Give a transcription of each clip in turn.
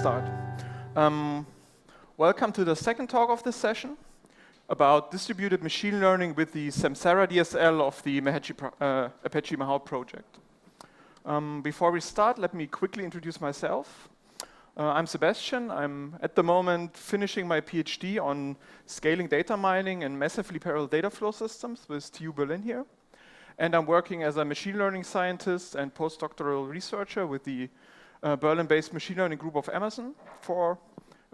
start. Welcome to the second talk of this session about distributed machine learning with the Samsara DSL of the Apache Mahou project. Before we start, let me quickly introduce myself. I'm Sebastian. I'm at the moment finishing my PhD on scaling data mining and massively parallel data flow systems with TU Berlin here. And I'm working as a machine learning scientist and postdoctoral researcher with the Berlin-based machine learning group of Amazon for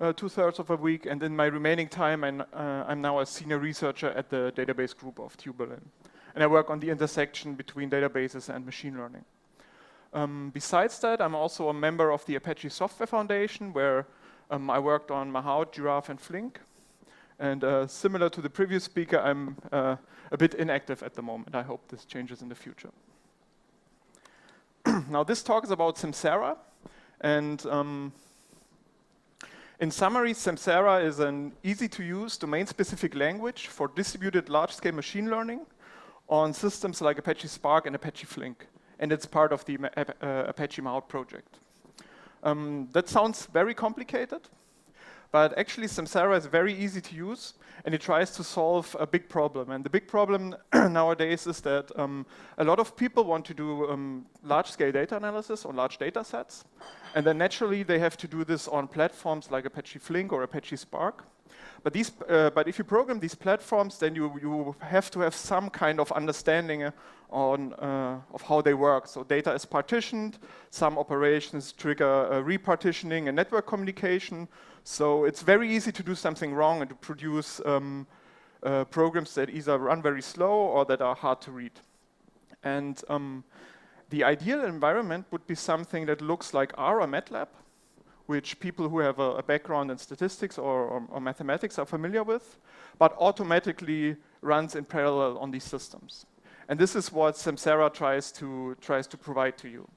2/3 of a week. And in my remaining time, I'm now a senior researcher at the database group of TU Berlin. And I work on the intersection between databases and machine learning. Besides that, I'm also a member of the Apache Software Foundation, where I worked on Mahou, Giraffe, and Flink. And similar to the previous speaker, I'm a bit inactive at the moment. I hope this changes in the future. Now, this talk is about Samsara. And in summary, Samsara is an easy-to-use, domain-specific language for distributed large-scale machine learning on systems like Apache Spark and Apache Flink. And it's part of the Apache Mahou project. That sounds very complicated, but actually Samsara is very easy to use, and it tries to solve a big problem. And the big problem nowadays is that a lot of people want to do large-scale data analysis on large data sets, and then naturally they have to do this on platforms like Apache Flink or Apache Spark. But if you program these platforms, then you have to have some kind of understanding of how they work. So data is partitioned, some operations trigger repartitioning and network communication. So it's very easy to do something wrong and to produce programs that either run very slow or that are hard to read. And the ideal environment would be something that looks like R or MATLAB, which people who have a background in statistics or mathematics are familiar with, but automatically runs in parallel on these systems. And this is what Samsara tries to provide to you.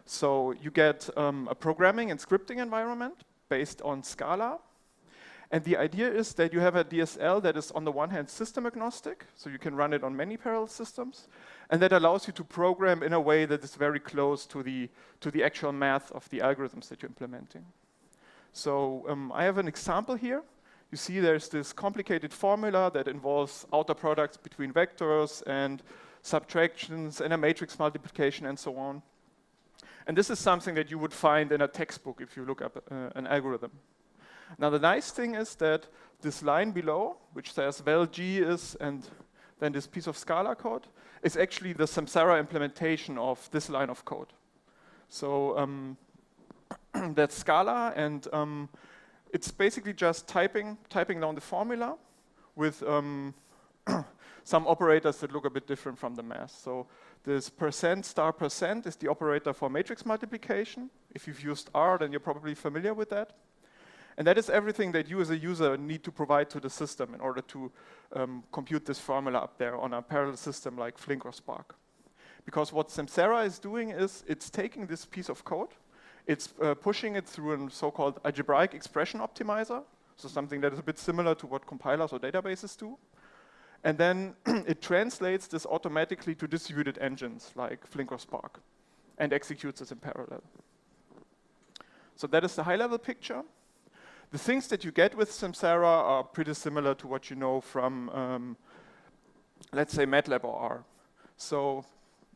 So you get a programming and scripting environment based on Scala. And the idea is that you have a DSL that is on the one hand system agnostic, so you can run it on many parallel systems, and that allows you to program in a way that is very close to the actual math of the algorithms that you're implementing. So I have an example here. You see there's this complicated formula that involves outer products between vectors and subtractions and a matrix multiplication and so on. And this is something that you would find in a textbook if you look up an algorithm. Now the nice thing is that this line below, which says val G is, and then this piece of Scala code, is actually the Samsara implementation of this line of code. So that's Scala, and it's basically just typing down the formula with some operators that look a bit different from the math. So this %* is the operator for matrix multiplication. If you've used R, then you're probably familiar with that. And that is everything that you as a user need to provide to the system in order to compute this formula up there on a parallel system like Flink or Spark. Because what Samsara is doing is it's taking this piece of code, it's pushing it through a so-called algebraic expression optimizer, so something that is a bit similar to what compilers or databases do. And then it translates this automatically to distributed engines like Flink or Spark and executes this in parallel. So that is the high-level picture. The things that you get with Samsara are pretty similar to what you know from, let's say, MATLAB or R. So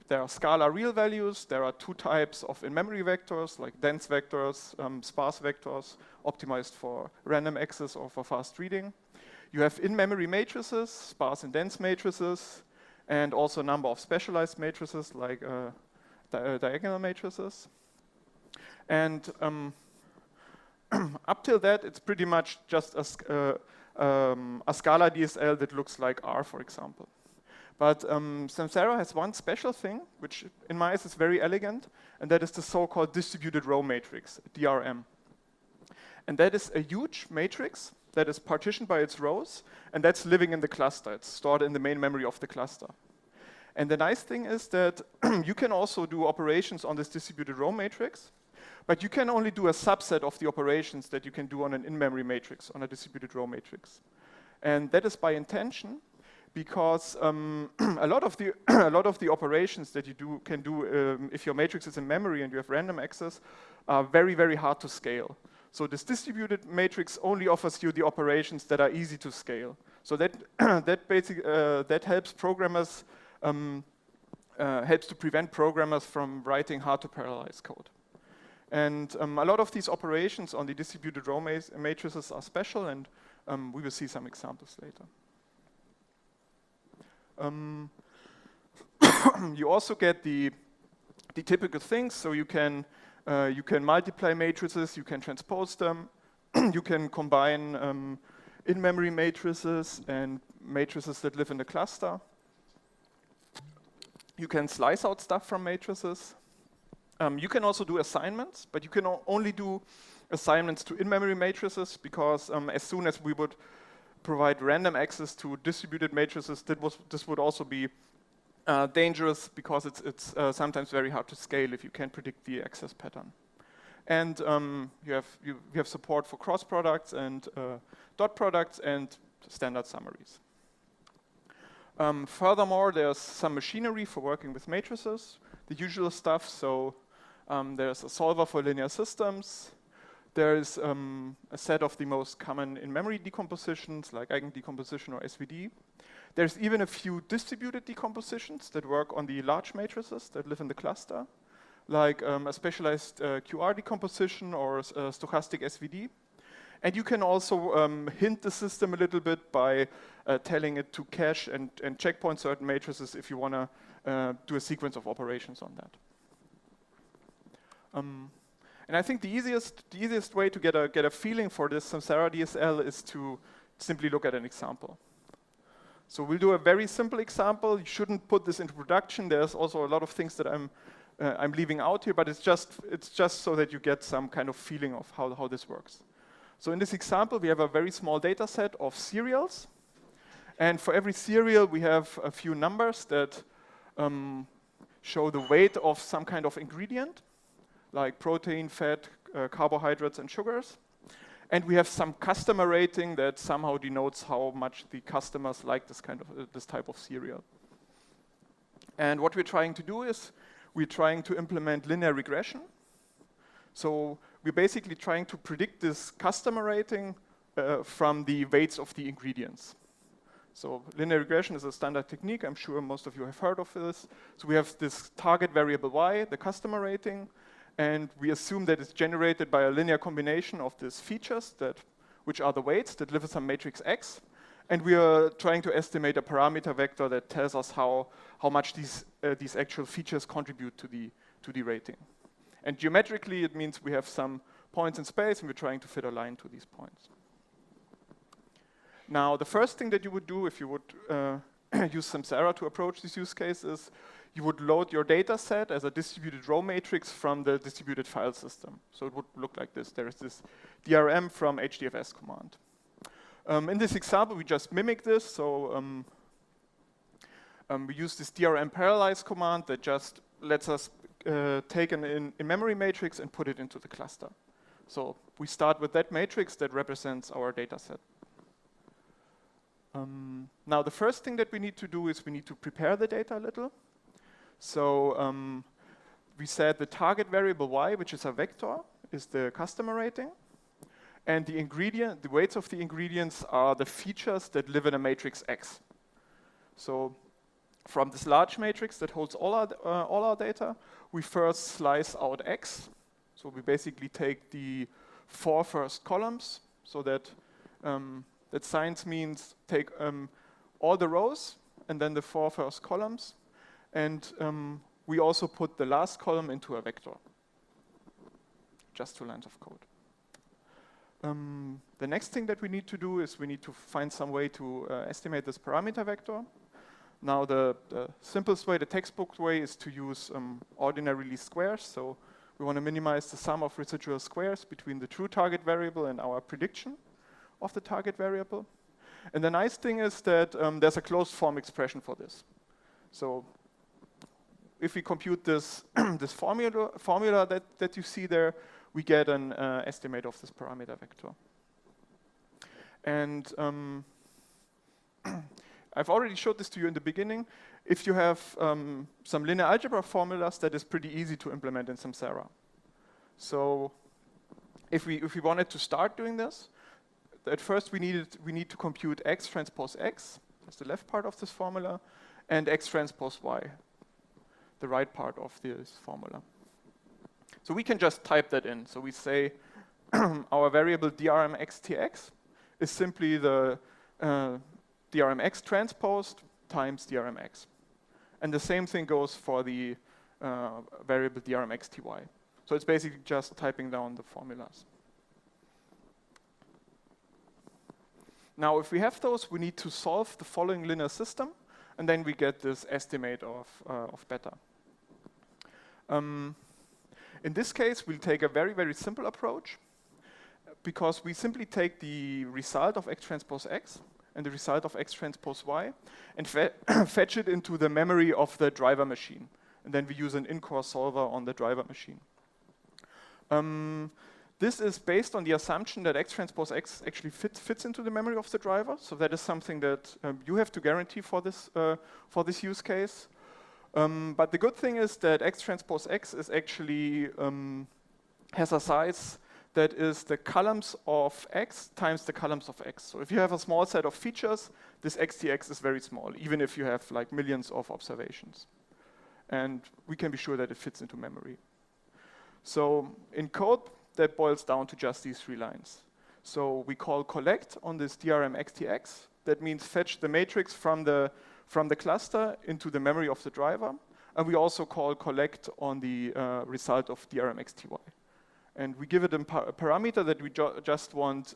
there are Scala real values. There are two types of in-memory vectors, like dense vectors, sparse vectors, optimized for random access or for fast reading. You have in-memory matrices, sparse and dense matrices, and also a number of specialized matrices, like diagonal matrices. And up till that, it's pretty much just a Scala DSL that looks like R, for example. But Samsara has one special thing, which in my eyes is very elegant, and that is the so-called distributed row matrix, DRM. And that is a huge matrix that is partitioned by its rows, and that's living in the cluster. It's stored in the main memory of the cluster. And the nice thing is that you can also do operations on this distributed row matrix, but you can only do a subset of the operations that you can do on an in-memory matrix, on a distributed row matrix. And that is by intention, because a lot of the operations that you can do if your matrix is in memory and you have random access are very, very hard to scale. So this distributed matrix only offers you the operations that are easy to scale. So that that helps programmers, helps to prevent programmers from writing hard to parallelize code. And a lot of these operations on the distributed row matrices are special, and we will see some examples later. You also get the typical things, so you can multiply matrices, you can transpose them, you can combine in-memory matrices and matrices that live in the cluster. You can slice out stuff from matrices. You can also do assignments, but you can only do assignments to in-memory matrices because as soon as we would provide random access to distributed matrices, this would also be dangerous because it's sometimes very hard to scale if you can't predict the access pattern. And you have support for cross products and dot products and standard summaries. Furthermore, there's some machinery for working with matrices, the usual stuff. So there's a solver for linear systems. There's a set of the most common in-memory decompositions, like eigendecomposition or SVD. There's even a few distributed decompositions that work on the large matrices that live in the cluster, like a specialized QR decomposition or a stochastic SVD. And you can also hint the system a little bit by telling it to cache and checkpoint certain matrices if you want to do a sequence of operations on that. And I think the easiest way to get a feeling for this Samsara DSL is to simply look at an example. So we'll do a very simple example. You shouldn't put this into production. There's also a lot of things that I'm leaving out here, but it's just so that you get some kind of feeling of how this works. So in this example, we have a very small data set of cereals. And for every cereal, we have a few numbers that show the weight of some kind of ingredient, like protein, fat, carbohydrates, and sugars. And we have some customer rating that somehow denotes how much the customers like this type of cereal. And what we're trying to do is we're trying to implement linear regression. So we're basically trying to predict this customer rating from the weights of the ingredients. So linear regression is a standard technique. I'm sure most of you have heard of this. So we have this target variable y, the customer rating, and we assume that it's generated by a linear combination of these features, which are the weights that live in some matrix X. And we are trying to estimate a parameter vector that tells us how much these actual features contribute to the rating. And geometrically, it means we have some points in space, and we're trying to fit a line to these points. Now, the first thing that you would do if you would use Samsara to approach this use case is you would load your data set as a distributed row matrix from the distributed file system. So it would look like this. There is this DRM from HDFS command. In this example, we just mimic this. So we use this DRM parallelize command that just lets us take an in-memory matrix and put it into the cluster. So we start with that matrix that represents our data set. Now, the first thing that we need to do is we need to prepare the data a little. So we said the target variable y, which is a vector, is the customer rating. And the weights of the ingredients are the features that live in a matrix X. So from this large matrix that holds all our data, we first slice out X. So we basically take the 4 first columns, so that that science means take all the rows and then the 4 first columns. And we also put the last column into a vector. Just 2 lines of code. The next thing that we need to do is we need to find some way to estimate this parameter vector. Now, the simplest way, the textbook way, is to use ordinary least squares. So we want to minimize the sum of residual squares between the true target variable and our prediction of the target variable. And the nice thing is that there's a closed form expression for this. So if we compute this this formula that you see there, we get an estimate of this parameter vector. And I've already showed this to you in the beginning. If you have some linear algebra formulas, that is pretty easy to implement in Samsara. So if we wanted to start doing this, at first we need to compute x transpose x, that's the left part of this formula, and x transpose y, the right part of this formula. So we can just type that in. So we say our variable drmxtx is simply the drmx transposed times drmx. And the same thing goes for the variable drmxty. So it's basically just typing down the formulas. Now, if we have those, we need to solve the following linear system, and then we get this estimate of beta. In this case, we'll take a very, very simple approach, because we simply take the result of x transpose x and the result of x transpose y and fetch it into the memory of the driver machine. And then we use an in-core solver on the driver machine. This is based on the assumption that x transpose x actually fits into the memory of the driver. So that is something that you have to guarantee for this use case. But the good thing is that x transpose x is actually has a size that is the columns of x times the columns of x. So if you have a small set of features, this xtx is very small, even if you have like millions of observations. And we can be sure that it fits into memory. So in code, that boils down to just these 3 lines. So we call collect on this drmxtx. That means fetch the matrix from the cluster into the memory of the driver. And we also call collect on the result of drmxty. And we give it a parameter that we just want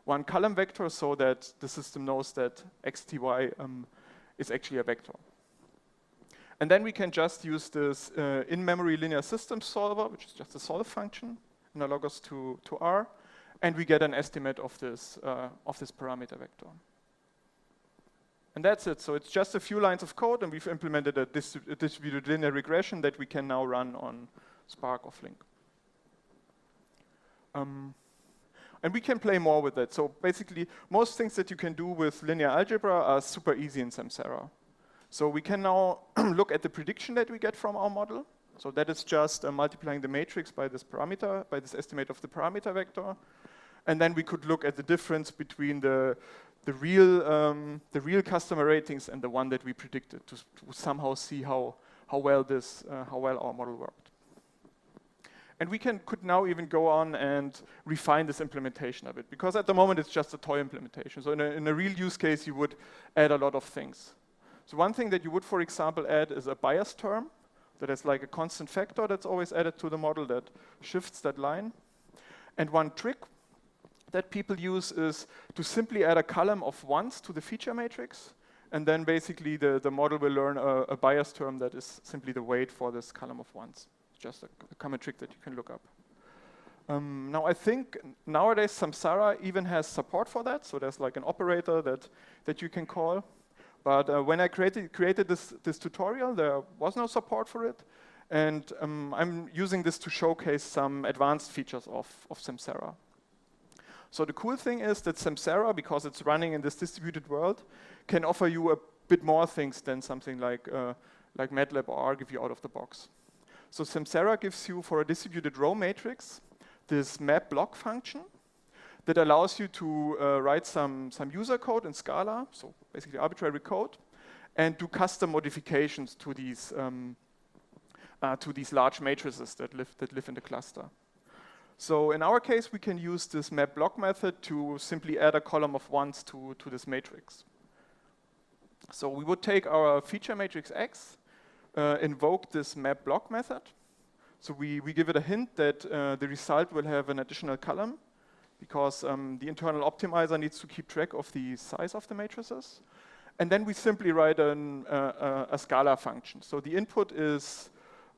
1 column vector so that the system knows that xty is actually a vector. And then we can just use this in-memory linear system solver, which is just a solve function, analogous to R, and we get an estimate of this parameter vector. And that's it. So it's just a few lines of code, and we've implemented a distributed linear regression that we can now run on Spark or Flink. And we can play more with that. So basically, most things that you can do with linear algebra are super easy in Samsara. So we can now look at the prediction that we get from our model. So that is just multiplying the matrix by this parameter, by this estimate of the parameter vector. And then we could look at the difference between the real customer ratings and the one that we predicted to somehow see how well our model worked. And we could now even go on and refine this implementation of it, because at the moment it's just a toy implementation. So in a real use case, you would add a lot of things. So one thing that you would, for example, add is a bias term that is like a constant factor that's always added to the model that shifts that line. And one trick that people use is to simply add a column of 1s to the feature matrix, and then basically the model will learn a bias term that is simply the weight for this column of 1s. Just a common trick that you can look up. Now I think nowadays Samsara even has support for that, so there's like an operator that you can call. But when I created this tutorial, there was no support for it, and I'm using this to showcase some advanced features of Samsara. So the cool thing is that Samsara, because it's running in this distributed world, can offer you a bit more things than something like MATLAB or R give you out of the box. So Samsara gives you, for a distributed row matrix, this map block function that allows you to write some user code in Scala, so basically arbitrary code, and do custom modifications to these large matrices that live in the cluster. So in our case, we can use this map block method to simply add a column of 1s to this matrix. So we would take our feature matrix X, invoke this map block method. So we give it a hint that the result will have an additional column, because the internal optimizer needs to keep track of the size of the matrices. And then we simply write a Scala function. So the input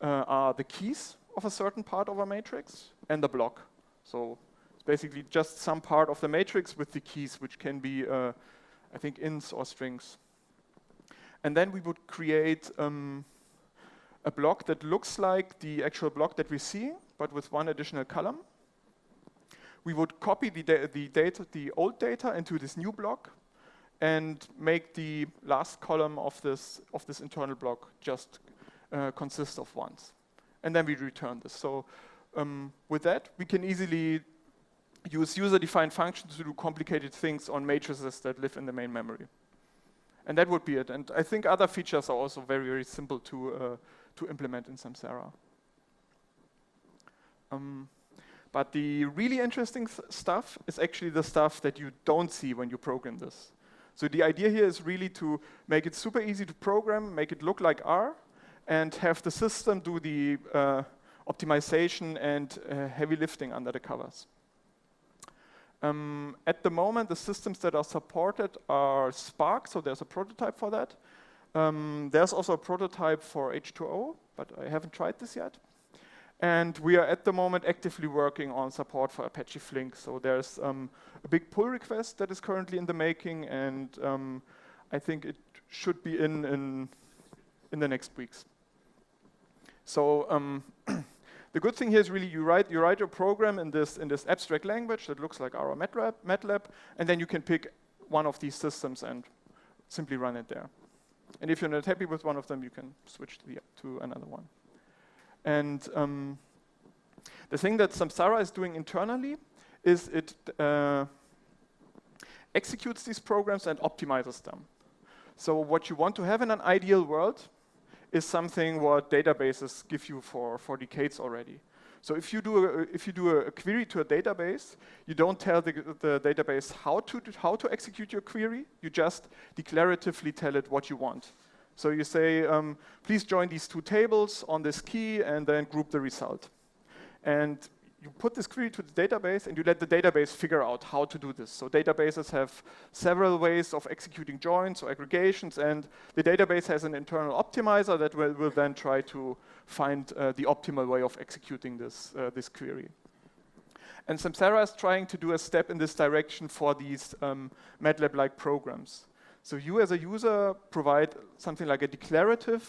are the keys of a certain part of a matrix and the block. So it's basically just some part of the matrix with the keys, which can be, I think, ints or strings. And then we would create a block that looks like the actual block that we see, but with 1 additional column. We would copy the old data into this new block and make the last column of this internal block just consist of 1s. And then we return this. So with that, we can easily use user-defined functions to do complicated things on matrices that live in the main memory. And that would be it. And I think other features are also very, very simple to implement in Samsara. But the really interesting stuff is actually the stuff that you don't see when you program this. So the idea here is really to make it super easy to program, make it look like R, and have the system do the optimization and heavy lifting under the covers. At the moment, the systems that are supported are Spark, so there's a prototype for that. There's also a prototype for H2O, but I haven't tried this yet. And we are at the moment actively working on support for Apache Flink. So there's a big pull request that is currently in the making, and I think it should be in the next weeks. So the good thing here is really you write your program in this abstract language that looks like our MATLAB, and then you can pick one of these systems and simply run it there. And if you're not happy with one of them, you can switch to another one. And the thing that Samsara is doing internally is it executes these programs and optimizes them. So what you want to have in an ideal world is something what databases give you for decades already. So if you do a query to a database, you don't tell the database how to execute your query. You just declaratively tell it what you want. So you say, please join these two tables on this key and then group the result. And you put this query to the database and you let the database figure out how to do this. So databases have several ways of executing joins or aggregations, and the database has an internal optimizer that will then try to find the optimal way of executing this query. And Samsara is trying to do a step in this direction for these MATLAB-like programs. So you as a user provide something like a declarative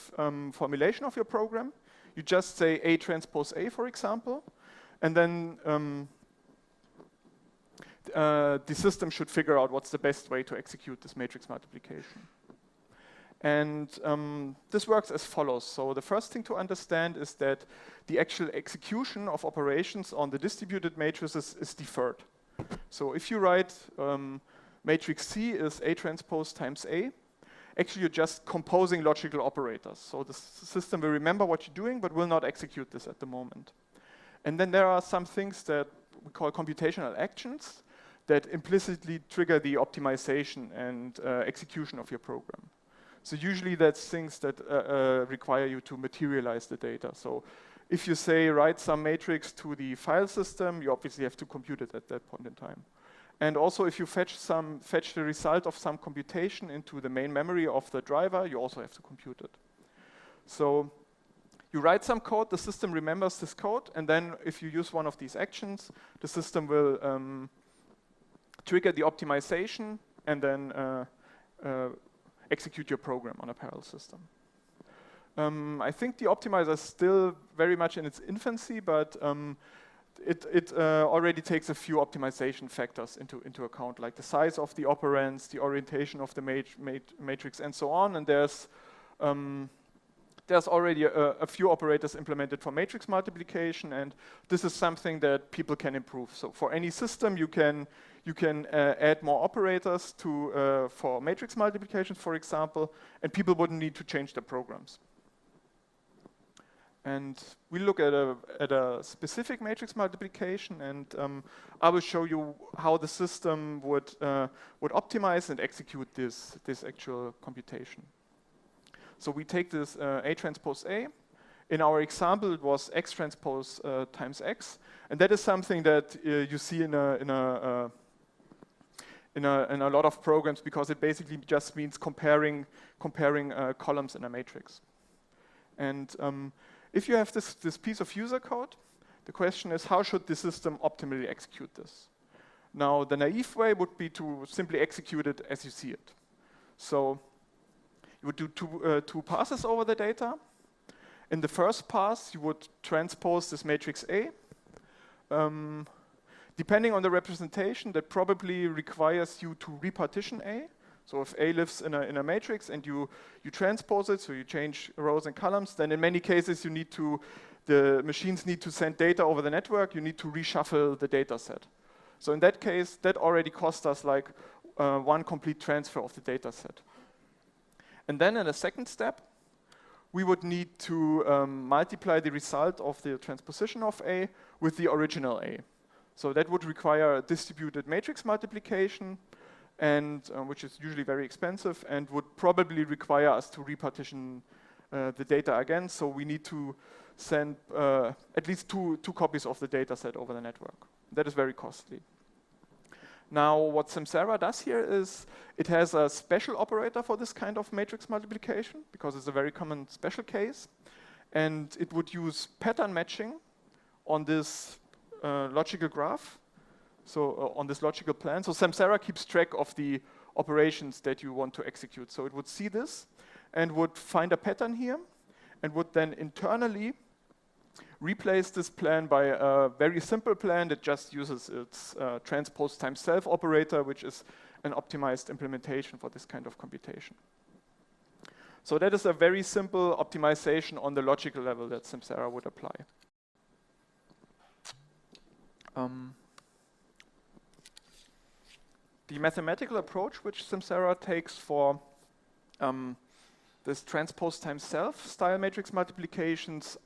formulation of your program. You just say A transpose A, for example, and then the system should figure out what's the best way to execute this matrix multiplication. And this works as follows. So the first thing to understand is that the actual execution of operations on the distributed matrices is deferred. So if you write matrix C is A transpose times A, actually you're just composing logical operators. So the system will remember what you're doing, but will not execute this at the moment. And then there are some things that we call computational actions that implicitly trigger the optimization and execution of your program. So usually that's things that require you to materialize the data. So if you say write some matrix to the file system, you obviously have to compute it at that point in time. And also if you fetch the result of some computation into the main memory of the driver, you also have to compute it. So you write some code, the system remembers this code, and then if you use one of these actions, the system will trigger the optimization and then execute your program on a parallel system. I think the optimizer is still very much in its infancy, but it already takes a few optimization factors into account, like the size of the operands, the orientation of the matrix, and so on. And there's already a few operators implemented for matrix multiplication, and this is something that people can improve. So for any system, you can add more operators for matrix multiplication, for example, and people wouldn't need to change their programs. And we look at a specific matrix multiplication, and I will show you how the system would optimize and execute this actual computation. So we take this A transpose A. In our example, it was X transpose times X, and that is something that you see in a lot of programs, because it basically just means comparing columns in a matrix. And if you have this piece of user code, the question is, how should the system optimally execute this? Now, the naive way would be to simply execute it as you see it. So you would do two passes over the data. In the first pass, you would transpose this matrix A. Depending on the representation, that probably requires you to repartition A. So if A lives in a matrix and you transpose it, so you change rows and columns, then in many cases the machines need to send data over the network, you need to reshuffle the data set. So in that case, that already cost us like one complete transfer of the data set. And then in a second step, we would need to multiply the result of the transposition of A with the original A. So that would require a distributed matrix multiplication, and which is usually very expensive and would probably require us to repartition the data again. So we need to send at least two copies of the data set over the network. That is very costly. Now, what Samsara does here is it has a special operator for this kind of matrix multiplication, because it's a very common special case. And it would use pattern matching on this logical graph, so on this logical plan. So Samsara keeps track of the operations that you want to execute. So it would see this and would find a pattern here and would then internally replace this plan by a very simple plan that just uses its transpose times self operator, which is an optimized implementation for this kind of computation. So that is a very simple optimization on the logical level that Samsara would apply. The mathematical approach which Samsara takes for this transpose times self style matrix multiplications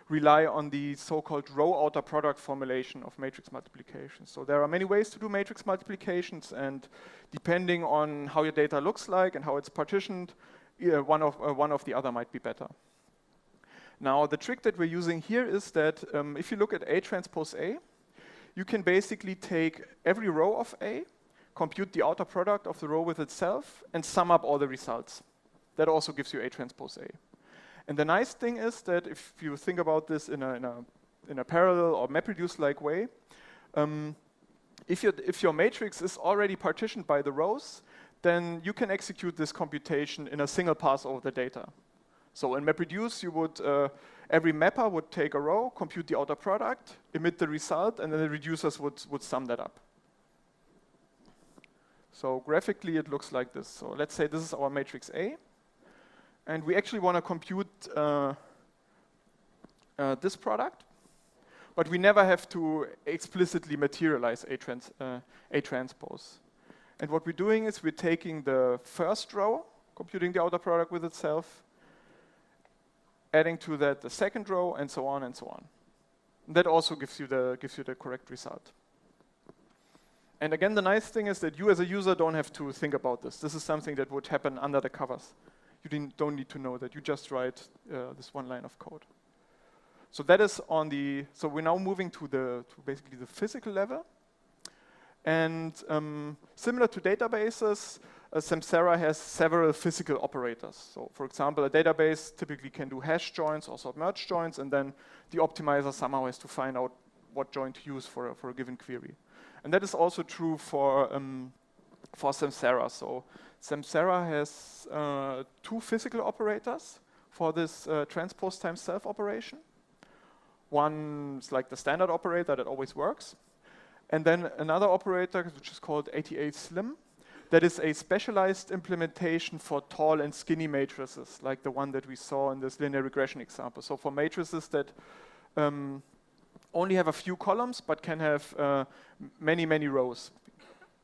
rely on the so-called row outer product formulation of matrix multiplications. So there are many ways to do matrix multiplications, and depending on how your data looks like and how it's partitioned, one of the other might be better. Now, the trick that we're using here is that if you look at A transpose A, you can basically take every row of A, compute the outer product of the row with itself, and sum up all the results. That also gives you A transpose A. And the nice thing is that if you think about this in a parallel or MapReduce-like way, if your matrix is already partitioned by the rows, then you can execute this computation in a single pass over the data. So in MapReduce, you would every mapper would take a row, compute the outer product, emit the result, and then the reducers would sum that up. So graphically, it looks like this. So let's say this is our matrix A. And we actually want to compute this product, but we never have to explicitly materialize A transpose. And what we're doing is we're taking the first row, computing the outer product with itself, adding to that the second row, and so on and so on. And that also gives you the correct result. And again, the nice thing is that you as a user don't have to think about this. This is something that would happen under the covers. You don't need to know that. You just write this one line of code. So that is on the. So we're now moving to basically the physical level. And similar to databases, Samsara has several physical operators. So for example, a database typically can do hash joins or submerge joins, and then the optimizer somehow has to find out what join to use for a given query. And that is also true for Samsara. So Samsara has two physical operators for this transpose times self operation. One is like the standard operator that always works. And then another operator, which is called 88 slim, that is a specialized implementation for tall and skinny matrices, like the one that we saw in this linear regression example. So for matrices that only have a few columns, but can have many, many rows.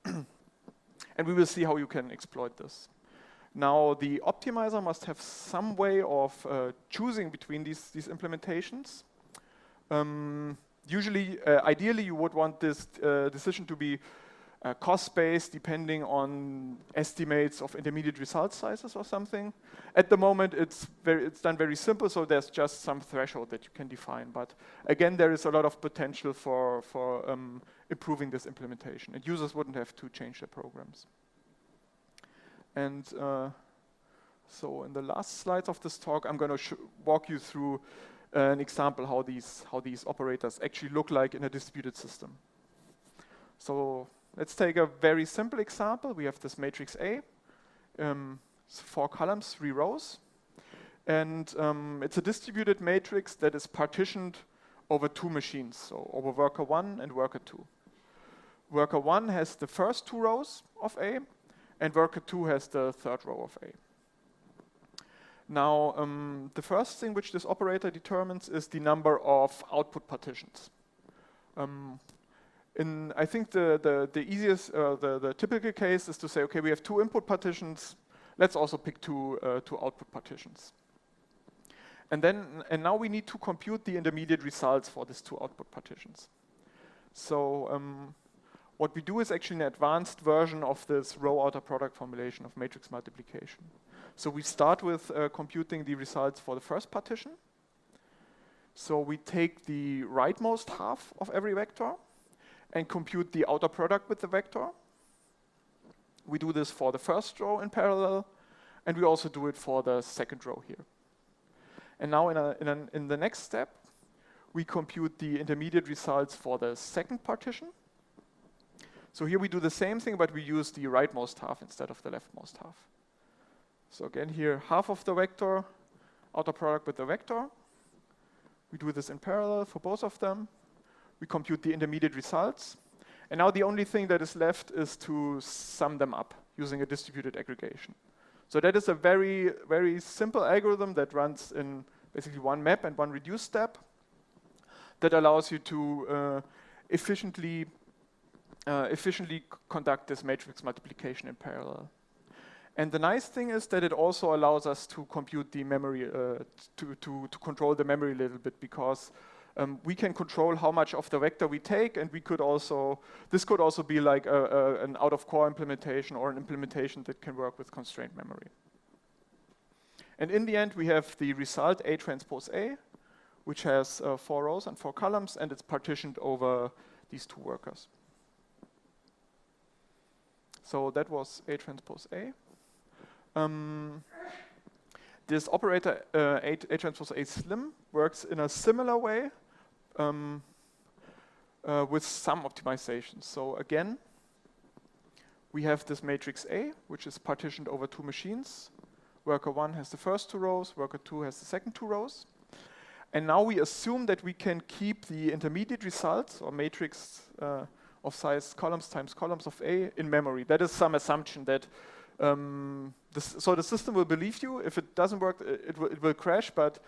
And we will see how you can exploit this. Now, the optimizer must have some way of choosing between these implementations. Ideally, you would want this decision to be cost-based, depending on estimates of intermediate result sizes or something. At the moment, it's done very simple, so there's just some threshold that you can define. But again, there is a lot of potential for improving this implementation, and users wouldn't have to change their programs. And so in the last slides of this talk, I'm going to walk you through an example how these operators actually look like in a distributed system. So let's take a very simple example. We have this matrix A, 4 columns, 3 rows. And it's a distributed matrix that is partitioned over 2 machines, so over worker 1 and worker 2. Worker 1 has the first 2 rows of A, and worker 2 has the third row of A. Now, the first thing which this operator determines is the number of output partitions. I think the easiest, the typical case is to say, okay, we have 2 input partitions. Let's also pick two output partitions. And now we need to compute the intermediate results for these 2 output partitions. So what we do is actually an advanced version of this row outer product formulation of matrix multiplication. So we start with computing the results for the first partition. So we take the rightmost half of every vector and compute the outer product with the vector. We do this for the first row in parallel, and we also do it for the second row here. And now in the next step, we compute the intermediate results for the second partition. So here we do the same thing, but we use the rightmost half instead of the leftmost half. So again here, half of the vector, outer product with the vector. We do this in parallel for both of them. We compute the intermediate results. And now the only thing that is left is to sum them up using a distributed aggregation. So that is a very, very simple algorithm that runs in basically 1 map and 1 reduce step that allows you to efficiently conduct this matrix multiplication in parallel. And the nice thing is that it also allows us to compute the memory, to control the memory a little bit, because we can control how much of the vector we take, and this could also be like an out-of-core implementation or an implementation that can work with constrained memory. And in the end, we have the result A transpose A, which has 4 rows and 4 columns, and it's partitioned over these 2 workers. So that was A transpose A. This operator A transpose A slim works in a similar way with some optimizations. So again, we have this matrix A, which is partitioned over 2 machines. Worker 1 has the first 2 rows, worker 2 has the second 2 rows. And now we assume that we can keep the intermediate results, or matrix of size columns times columns of A, in memory. That is some assumption that so the system will believe you. If it doesn't work, it will crash. But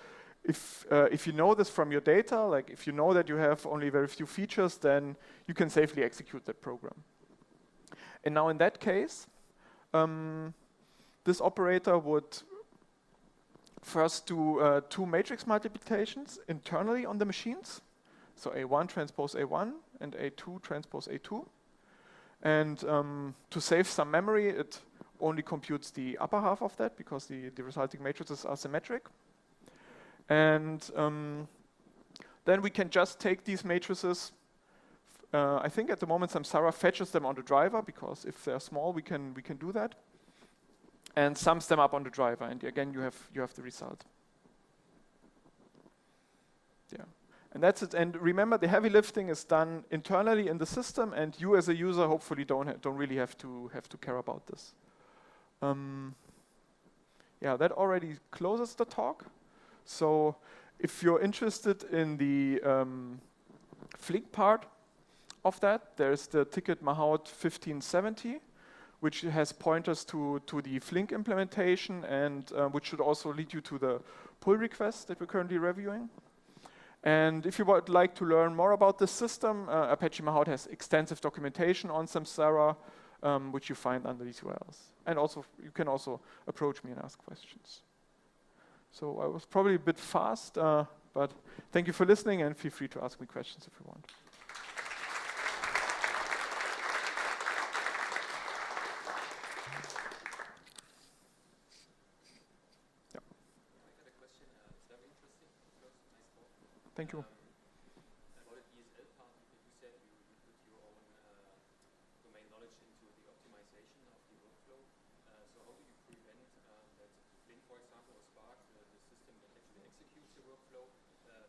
if you know this from your data, like if you know that you have only very few features, then you can safely execute that program. And now in that case, this operator would first do 2 matrix multiplications internally on the machines. So A1 transpose A1 and A2 transpose A2. And to save some memory, it only computes the upper half of that, because the resulting matrices are symmetric. And then we can just take these matrices. I think at the moment Samsara fetches them on the driver, because if they're small, we can do that, and sums them up on the driver. And again, you have the result. Yeah. And that's it. And remember, the heavy lifting is done internally in the system, and you as a user hopefully don't really have to care about this. Yeah, that already closes the talk. So if you're interested in the Flink part of that, there's the ticket Mahout 1570, which has pointers to the Flink implementation, and which should also lead you to the pull request that we're currently reviewing. And if you would like to learn more about this system, Apache Mahout has extensive documentation on Samsara, which you find under these URLs. And also, you can also approach me and ask questions. So I was probably a bit fast, but thank you for listening, and feel free to ask me questions if you want. Yeah. I have a question. It's very interesting. First, nice talk. Thank you. About the DSL part, you said you put your own domain knowledge into the optimization of the workflow. So how do you prevent that Flink, for example, or Spark, the system that actually executes the workflow,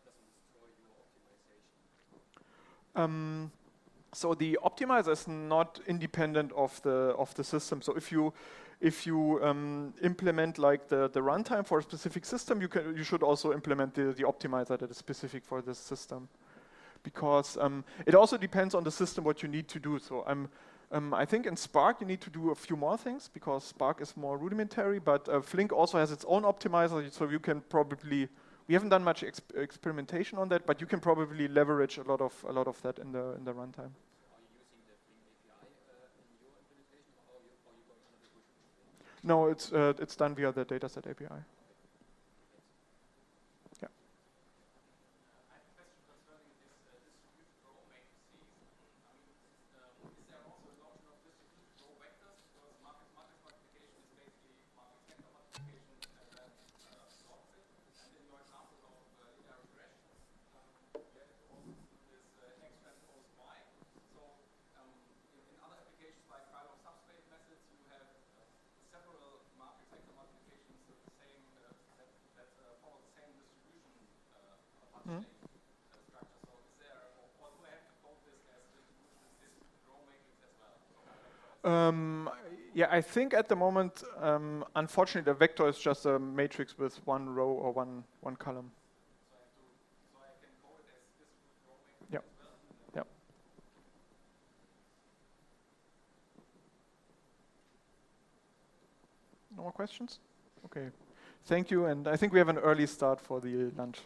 doesn't destroy your optimization? So the optimizer is not independent of the system. So if you implement like the runtime for a specific system, you should also implement the optimizer that is specific for this system, because it also depends on the system what you need to do. So I think in Spark you need to do a few more things, because Spark is more rudimentary, but Flink also has its own optimizer, so you can probably, we haven't done much experimentation on that, but you can probably leverage a lot of that in the runtime. Are No, it's done via the dataset API. Yeah. I have a question concerning this distributed row matrices. I mean, is there also an option of distributed row vectors? Because matrix multiplication is basically matrix vector multiplication and then sorts it. And in your example of linear regressions, you have to also do this X transpose Y. So in other applications like Krylov substrate methods, you have several matrix vector multiplications of the same that follow the same distribution structure. So is there, or do I have to code this as distributed row matrix as well? Yeah, I think at the moment, unfortunately, the vector is just a matrix with one row or one column. So I can code it as distributed row matrix Yep. as well? Yep. No more questions? Okay. Thank you, and I think we have an early start for the lunch.